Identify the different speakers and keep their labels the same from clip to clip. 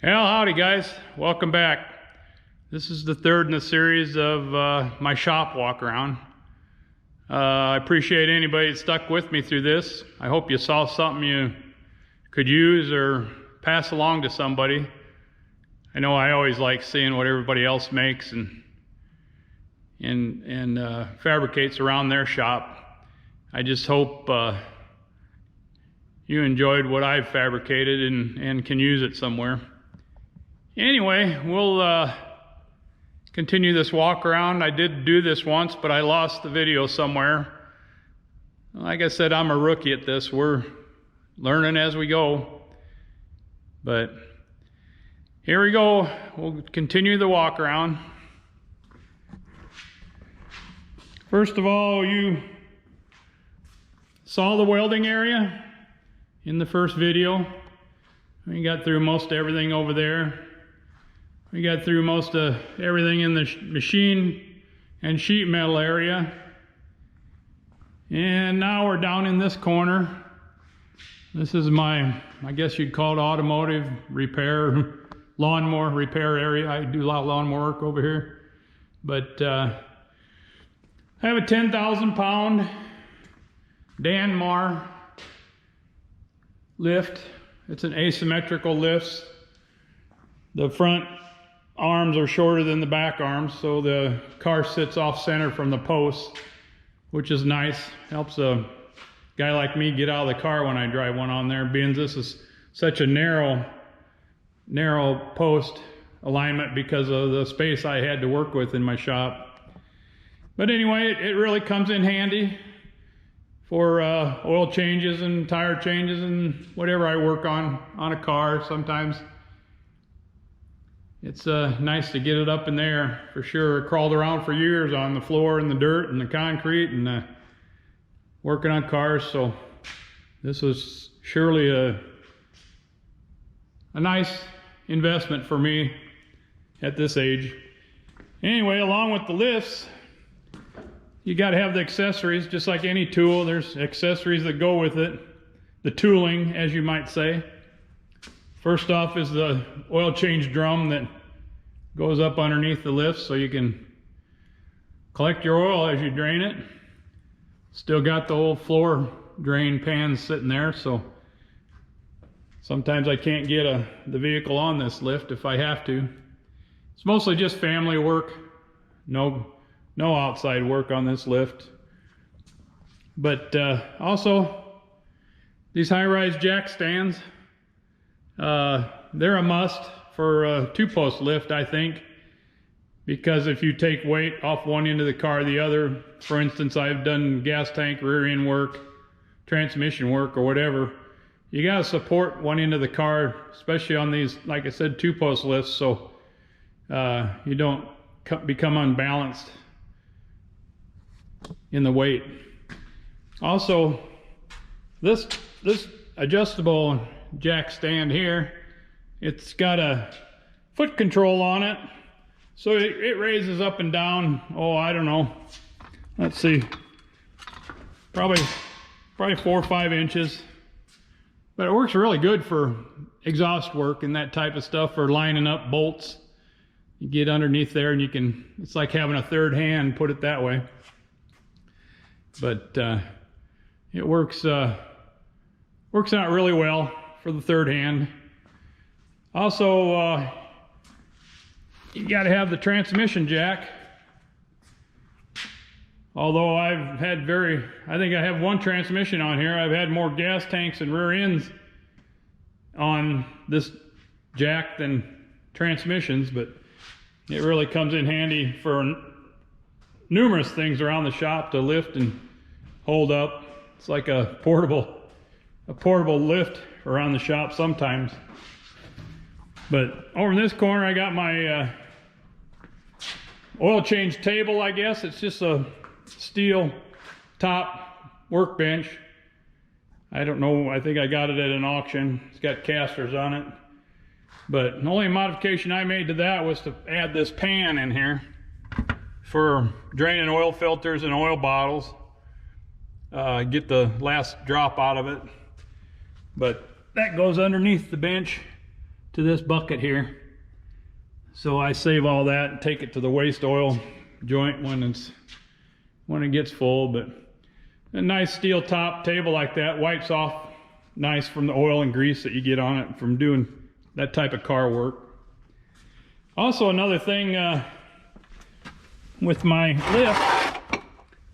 Speaker 1: Well, howdy guys, welcome back. This is the third in the series of my shop walk around. I appreciate anybody that stuck with me through this. I hope you saw something you could use or pass along to somebody. I know I always like seeing what everybody else makes and fabricates around their shop. I just hope you enjoyed what I've fabricated and can use it somewhere. Anyway, we'll continue this walk around. I did do this once, but I lost the video somewhere. Like I said, I'm a rookie at this. We're learning as we go. But here we go. We'll continue the walk around. First of all, you saw the welding area in the first video. We got through most everything over there. We got through most of everything in the machine and sheet metal area. And now we're down in this corner. This is my, I guess you'd call it automotive repair, lawnmower repair area. I do a lot of lawnmower work over here. But I have a 10,000 pound Danmar lift. It's an asymmetrical lift. The front arms are shorter than the back arms, so the car sits off center from the post, which is nice. Helps a guy like me get out of the car when I drive one on there, being this is such a narrow post alignment because of the space I had to work with in my shop. But anyway, it really comes in handy for oil changes and tire changes and whatever I work on a car. Sometimes it's nice to get it up in there for sure. I crawled around for years on the floor and the dirt and the concrete and working on cars, so this was surely a nice investment for me at this age. Anyway, along with the lifts, you got to have the accessories. Just like any tool, there's accessories that go with it. The tooling, as you might say. First off is the oil change drum that goes up underneath the lift so you can collect your oil as you drain it. Still got the old floor drain pans sitting there, so sometimes I can't get the vehicle on this lift if I have to. It's mostly just family work. No outside work on this lift. But also these high-rise jack stands, they're a must for a two-post lift, I think, because if you take weight off one end of the car, the other, for instance, I've done gas tank rear end work, transmission work, or whatever, you got to support one end of the car, especially on these, like I said, two-post lifts, so you don't become unbalanced in the weight. Also, this adjustable jack stand here, it's got a foot control on it, so it raises up and down, oh, I don't know, let's see, probably 4 or 5 inches, but it works really good for exhaust work and that type of stuff, for lining up bolts. You get underneath there and you can, it's like having a third hand, put it that way. But it works out really well for the third hand. Also, you got to have the transmission jack. Although I've had I think I have one transmission on here. I've had more gas tanks and rear ends on this jack than transmissions, but it really comes in handy for numerous things around the shop to lift and hold up. It's like a portable lift around the shop sometimes. But over in this corner, I got my oil change table, I guess. It's just a steel top workbench. I don't know, I think I got it at an auction. It's got casters on it. But the only modification I made to that was to add this pan in here for draining oil filters and oil bottles. Get the last drop out of it. But that goes underneath the bench to this bucket here. So I save all that and take it to the waste oil joint when it gets full. But a nice steel top table like that wipes off nice from the oil and grease that you get on it from doing that type of car work. Also, another thing with my lift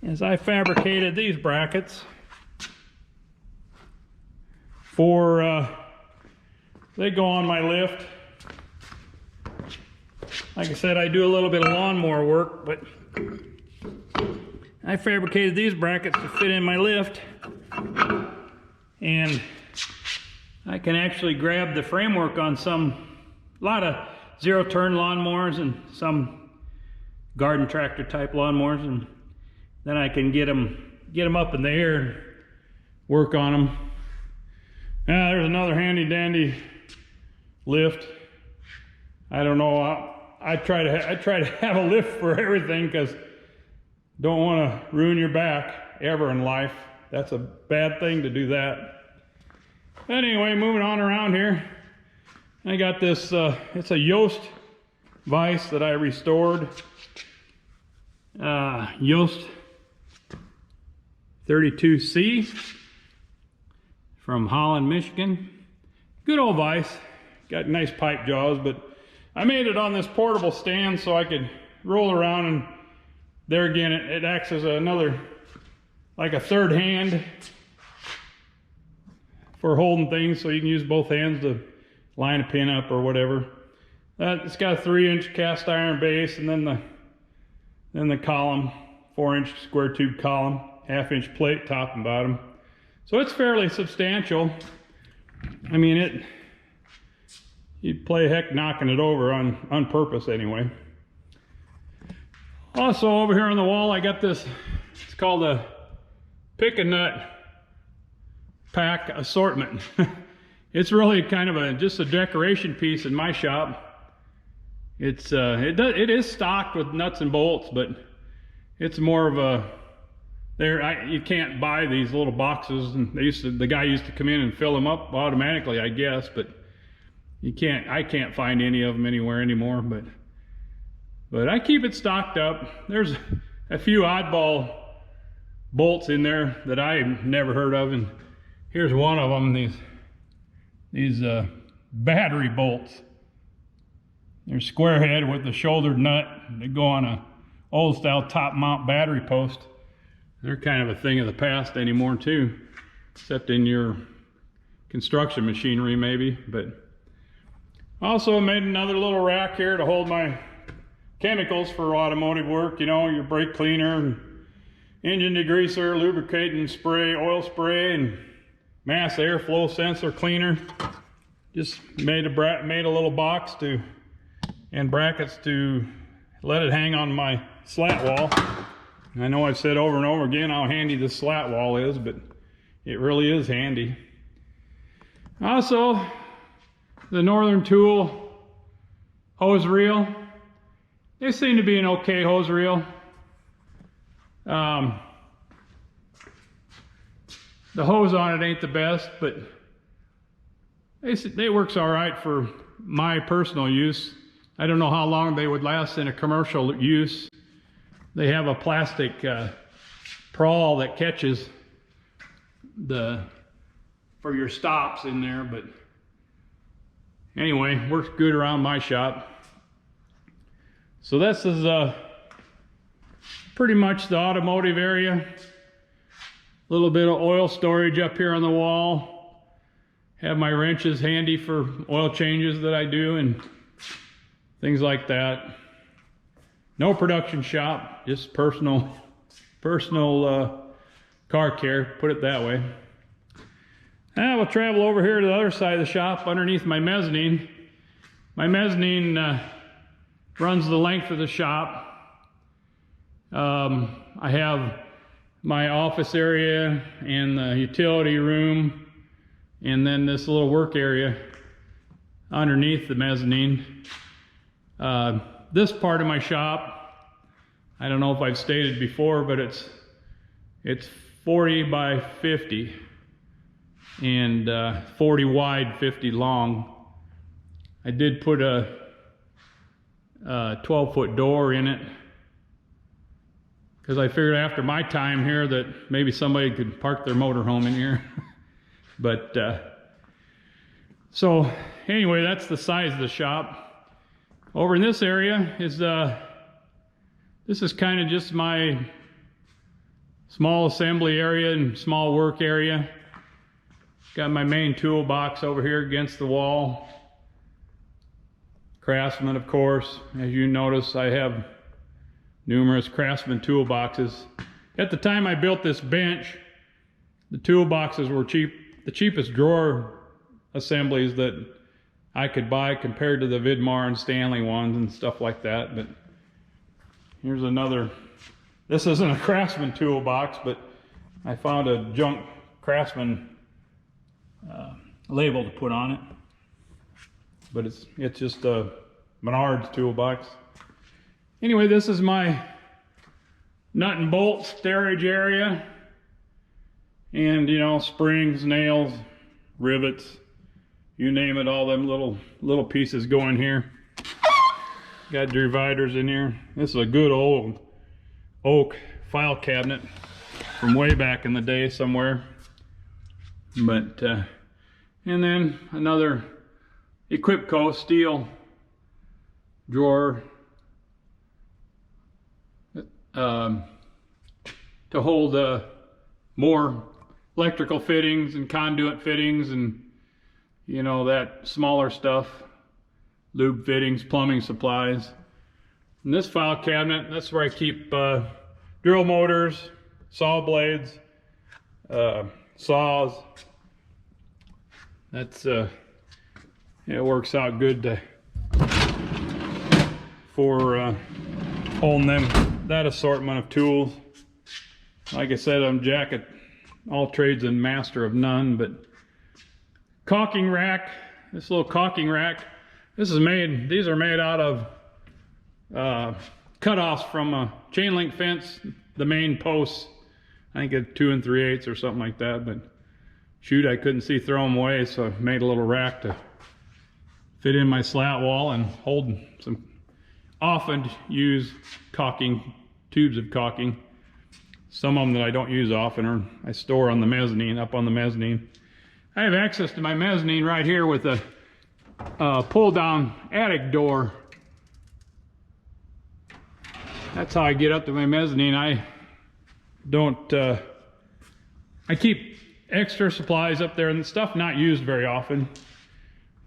Speaker 1: is I fabricated these brackets for they go on my lift. Like I said, I do a little bit of lawnmower work, but I fabricated these brackets to fit in my lift, and I can actually grab the framework on a lot of zero-turn lawnmowers and some garden tractor type lawnmowers, and then I can get them up in the air and work on them. There's another handy dandy lift. I don't know. I try to have a lift for everything because don't want to ruin your back ever in life. That's a bad thing to do that. Anyway, moving on around here, I got this. It's a Yost vise that I restored. Yost 32C from Holland, Michigan. Good old vise. Got nice pipe jaws, but I made it on this portable stand so I could roll around, and there again it acts as like a third hand for holding things, so you can use both hands to line a pin up or whatever. It's got a 3-inch cast iron base, and then the column, 4-inch square tube column, 1/2-inch plate top and bottom. So it's fairly substantial. I mean, you'd play heck knocking it over on purpose anyway. Also over here on the wall I got this, it's called a pick a nut pack assortment. It's really kind of just a decoration piece in my shop. It is stocked with nuts and bolts, but it's more of you can't buy these little boxes, and the guy used to come in and fill them up automatically, I guess, but I can't find any of them anywhere anymore, but I keep it stocked up. There's a few oddball bolts in there that I've never heard of, and here's one of them, these battery bolts. They're square head with a shouldered nut. They go on a old style top mount battery post. They're kind of a thing of the past anymore too, except in your construction machinery maybe. But also made another little rack here to hold my chemicals for automotive work, you know, your brake cleaner, engine degreaser, lubricating spray, oil spray, and mass airflow sensor cleaner. Just made a little box and brackets to let it hang on my slat wall. I know I've said over and over again how handy this slat wall is, but it really is handy. Also, the Northern Tool hose reel. They seem to be an okay hose reel. The hose on it ain't the best, but they works all right for my personal use. I don't know how long they would last in a commercial use. They have a plastic prawl that catches for your stops in there, but anyway, works good around my shop. So this is pretty much the automotive area. A little bit of oil storage up here on the wall. Have my wrenches handy for oil changes that I do and things like that. No production shop, just personal car care, put it that way. Now we'll travel over here to the other side of the shop underneath my mezzanine. My mezzanine runs the length of the shop. I have my office area and the utility room, and then this little work area underneath the mezzanine. This part of my shop, I don't know if I've stated before, but it's 40 by 50 and 40 wide, 50 long. I did put a 12-foot door in it, because I figured after my time here that maybe somebody could park their motorhome in here. But so anyway, that's the size of the shop. Over in this area is this is kind of just my small assembly area and small work area. Got my main toolbox over here against the wall. Craftsman, of course. As you notice, I have numerous Craftsman toolboxes. At the time I built this bench, the toolboxes were the cheapest drawer assemblies that I could buy compared to the Vidmar and Stanley ones and stuff like that. But here's another. This isn't a Craftsman toolbox, but I found a junk Craftsman label to put on it. But it's just a Menards toolbox. Anyway, this is my nut and bolt storage area. And, you know, springs, nails, rivets, you name it, all them little pieces go in here. Got dividers in here. This is a good old oak file cabinet from way back in the day somewhere. But, and then another Equipco steel drawer to hold more electrical fittings and conduit fittings and, you know, that smaller stuff, lube fittings, plumbing supplies. And this file cabinet, that's where I keep drill motors, saw blades, saws. That's it works out good for holding that assortment of tools. Like I said, I'm jack of all trades and master of none. But caulking rack, this little caulking rack, these are made out of cutoffs from a chain link fence, the main posts. I think it's 2 3/8 or something like that. But shoot, I couldn't see throw them away, so I made a little rack to fit in my slat wall and hold some often used caulking, tubes of caulking. Some of them that I don't use often or I store on the mezzanine, up on the mezzanine. I have access to my mezzanine right here with a pull down attic door. That's how I get up to my mezzanine. I don't, I keep extra supplies up there and stuff not used very often,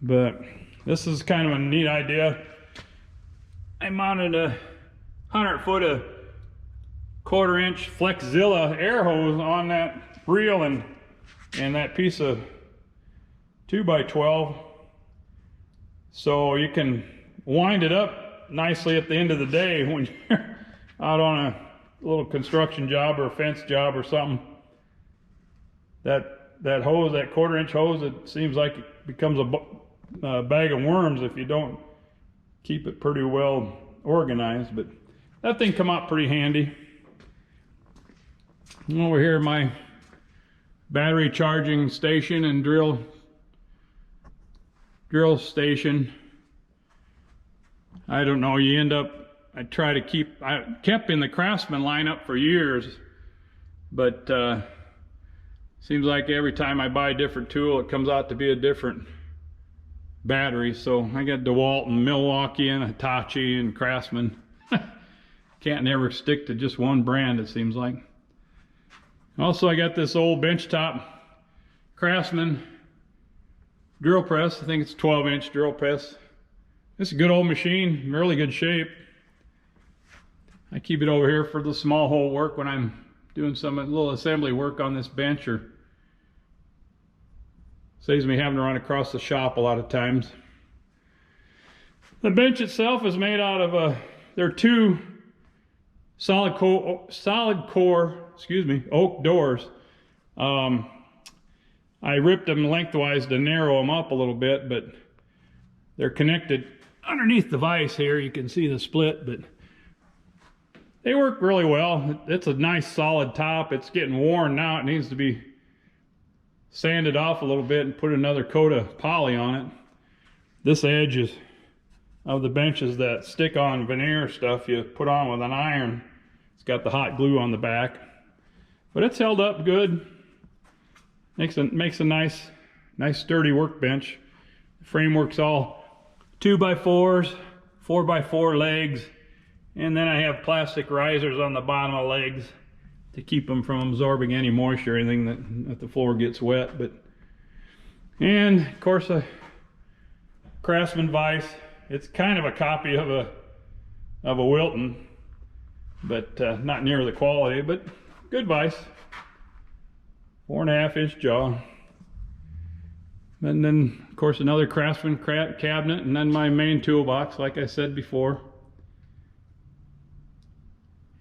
Speaker 1: but this is kind of a neat idea. I mounted a 100-foot of 1/4-inch Flexzilla air hose on that reel and that piece of 2x12, so you can wind it up nicely at the end of the day when you're out on a little construction job or a fence job or something. That hose, that 1/4-inch hose, it seems like it becomes a bag of worms if you don't keep it pretty well organized. But that thing come out pretty handy. And over here, my battery charging station and drill station. I don't know, you end up, I kept in the Craftsman lineup for years, but seems like every time I buy a different tool, it comes out to be a different battery. So I got DeWalt and Milwaukee and Hitachi and Craftsman. Can't never stick to just one brand, it seems like. Also, I got this old benchtop Craftsman drill press. I think it's a 12-inch drill press. It's a good old machine, in really good shape. I keep it over here for the small hole work when I'm doing some little assembly work on this bench, or saves me having to run across the shop a lot of times. The bench itself is made out of there are 2 solid core oak doors. I ripped them lengthwise to narrow them up a little bit, but they're connected underneath the vise here. You can see the split, but they work really well. It's a nice solid top. It's getting worn now. It needs to be sanded off a little bit and put another coat of poly on it. this edge is of the benches that stick on veneer stuff you put on with an iron. It's got the hot glue on the back, but it's held up good. Makes a nice sturdy workbench. The framework's all 2x4s, 4x4 legs, and then I have plastic risers on the bottom of the legs to keep them from absorbing any moisture or anything that the floor gets wet. And of course a Craftsman vise. It's kind of a copy of a Wilton, but not near the quality, but good vise. 4.5-inch jaw. And then of course another Craftsman cabinet, and then my main toolbox, like I said before.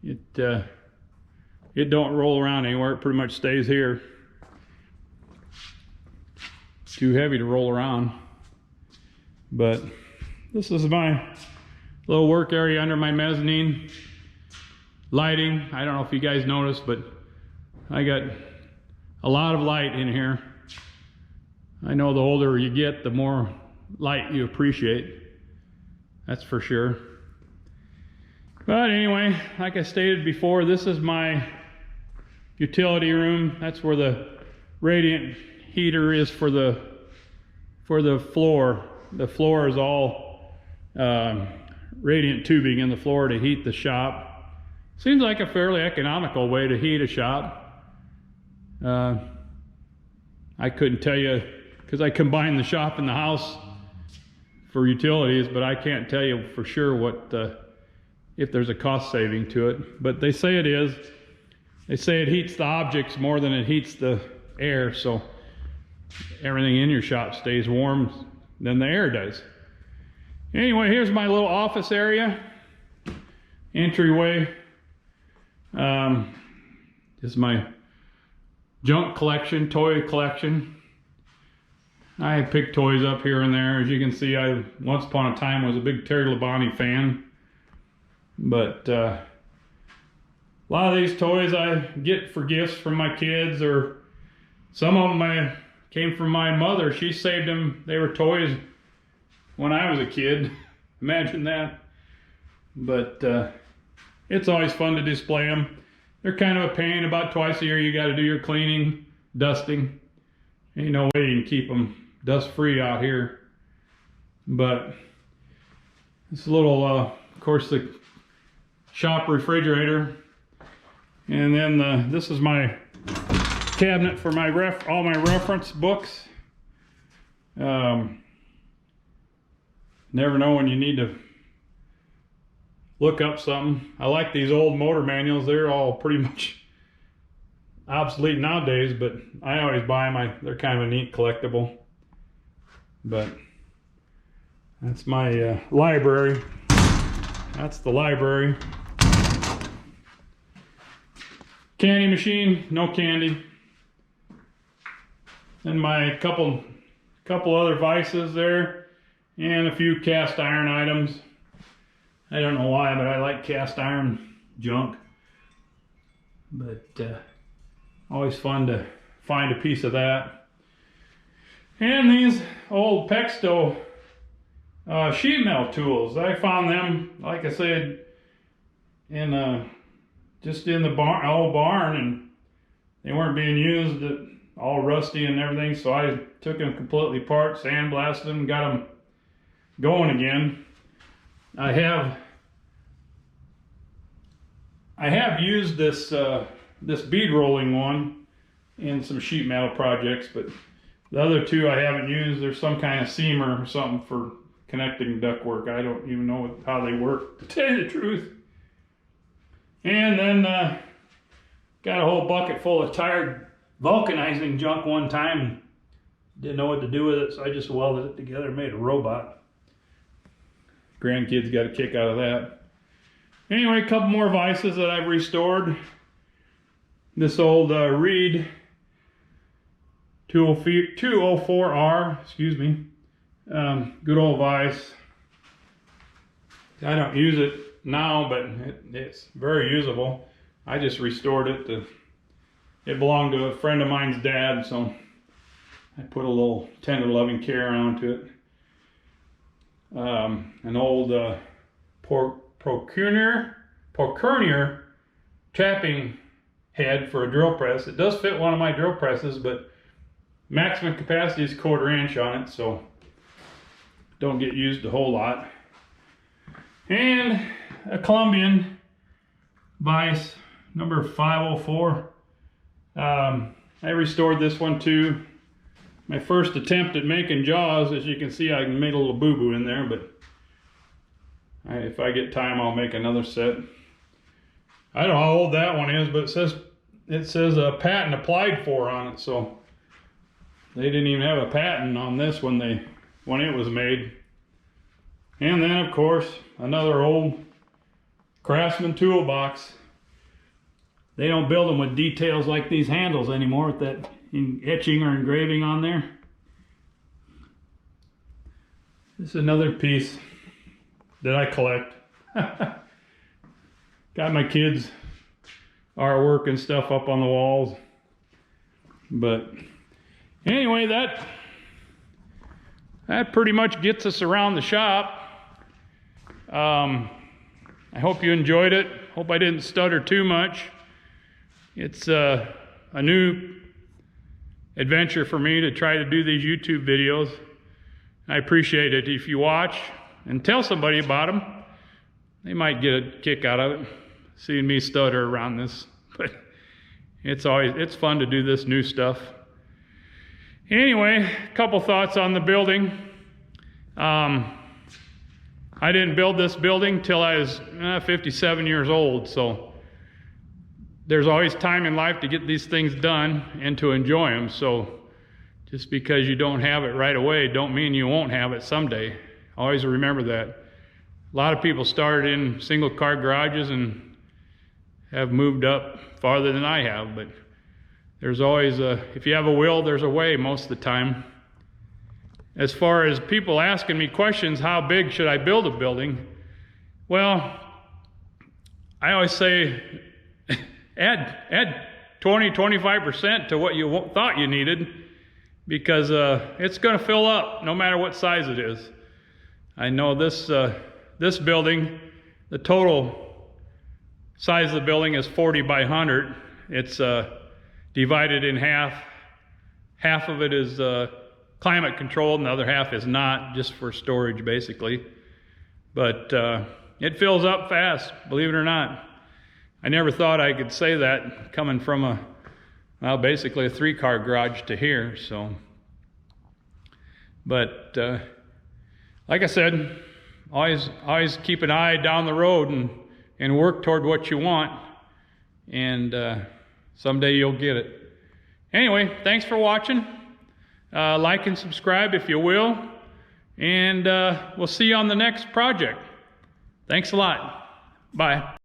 Speaker 1: It don't roll around anywhere. It pretty much stays here. It's too heavy to roll around. But this is my little work area under my mezzanine. Lighting, I don't know if you guys noticed, but I got a lot of light in here. I know the older you get, the more light you appreciate. That's for sure. But anyway, like I stated before, this is my utility room. That's where the radiant heater is for the floor. The floor is all radiant tubing in the floor to heat the shop. Seems like a fairly economical way to heat a shop. I couldn't tell you, because I combined the shop and the house for utilities, but I can't tell you for sure what if there's a cost saving to it. But they say it is. They say it heats the objects more than it heats the air, so everything in your shop stays warm than the air does. Anyway, here's my little office area, entryway. This is my junk collection, toy collection. I pick toys up here and there. As you can see, I once upon a time was a big Terry Labonte fan, but a lot of these toys I get for gifts from my kids, or some of them came from my mother. She saved them. They were toys when I was a kid. Imagine that. But it's always fun to display them. They're kind of a pain. About twice a year you got to do your cleaning, dusting. Ain't no way you can keep them dust free out here. But this little, of course, the shop refrigerator. And then this is my cabinet for my all my reference books. Never know when you need to look up something. I like these old motor manuals. They're all pretty much obsolete nowadays, but I always buy them. They're kind of a neat collectible. But that's my library. That's the library. Candy machine, no candy. And my couple other vices there, and a few cast iron items. I don't know why, but I like cast iron junk. But always fun to find a piece of that. And these old Pexto sheet metal tools. I found them, like I said, in just in the old barn, and they weren't being used, all rusty and everything, so I took them completely apart, sandblasted them, got them going again. I have used this this bead rolling one in some sheet metal projects, but the other two I haven't used. There's some kind of seamer or something for connecting ductwork. I don't even know how they work, to tell you the truth. And then got a whole bucket full of tired vulcanizing junk one time. Didn't know what to do with it, so I just welded it together and made a robot. Grandkids got a kick out of that. Anyway, a couple more vices that I've restored. This old Reed 204R, excuse me. Good old vise. I don't use it now, but it's very usable. I just restored it. It belonged to a friend of mine's dad, so I put a little tender loving care onto it. an old Procurnier tapping head for a drill press. It does fit one of my drill presses, but maximum capacity is 1/4 inch on it, so don't get used a whole lot. And a Colombian vise number 504. I restored this one too. My first attempt at making jaws. As you can see, I made a little boo-boo in there, but if I get time, I'll make another set. I don't know how old that one is, but it says a patent applied for on it, so they didn't even have a patent on this when it was made. And then, of course, another old Craftsman toolbox. They don't build them with details like these handles anymore, with that etching or engraving on there. This is another piece that I collect. Got my kids' artwork and stuff up on the walls. But anyway, that pretty much gets us around the shop. I hope you enjoyed it. Hope I didn't stutter too much. It's a new adventure for me to try to do these YouTube videos. I appreciate it if you watch and tell somebody about them. They might get a kick out of it, seeing me stutter around this. But it's fun to do this new stuff. Anyway, a couple thoughts on the building. I didn't build this building till I was 57 years old, so there's always time in life to get these things done and to enjoy them. So just because you don't have it right away don't mean you won't have it someday. Always remember that. A lot of people started in single car garages and have moved up farther than I have, but there's always if you have a will, there's a way most of the time. As far as people asking me questions, how big should I build a building? Well, I always say add 20-25% to what you thought you needed, because it's going to fill up no matter what size it is. I know this building, the total size of the building is 40 by 100. It's divided in half. Half of it is climate controlled and the other half is not, just for storage basically. But it fills up fast, believe it or not. I never thought I could say that coming from basically a 3-car garage to here. So, but like I said, always keep an eye down the road and work toward what you want, and someday you'll get it. Anyway, thanks for watching. Like and subscribe if you will, and we'll see you on the next project. Thanks a lot. Bye.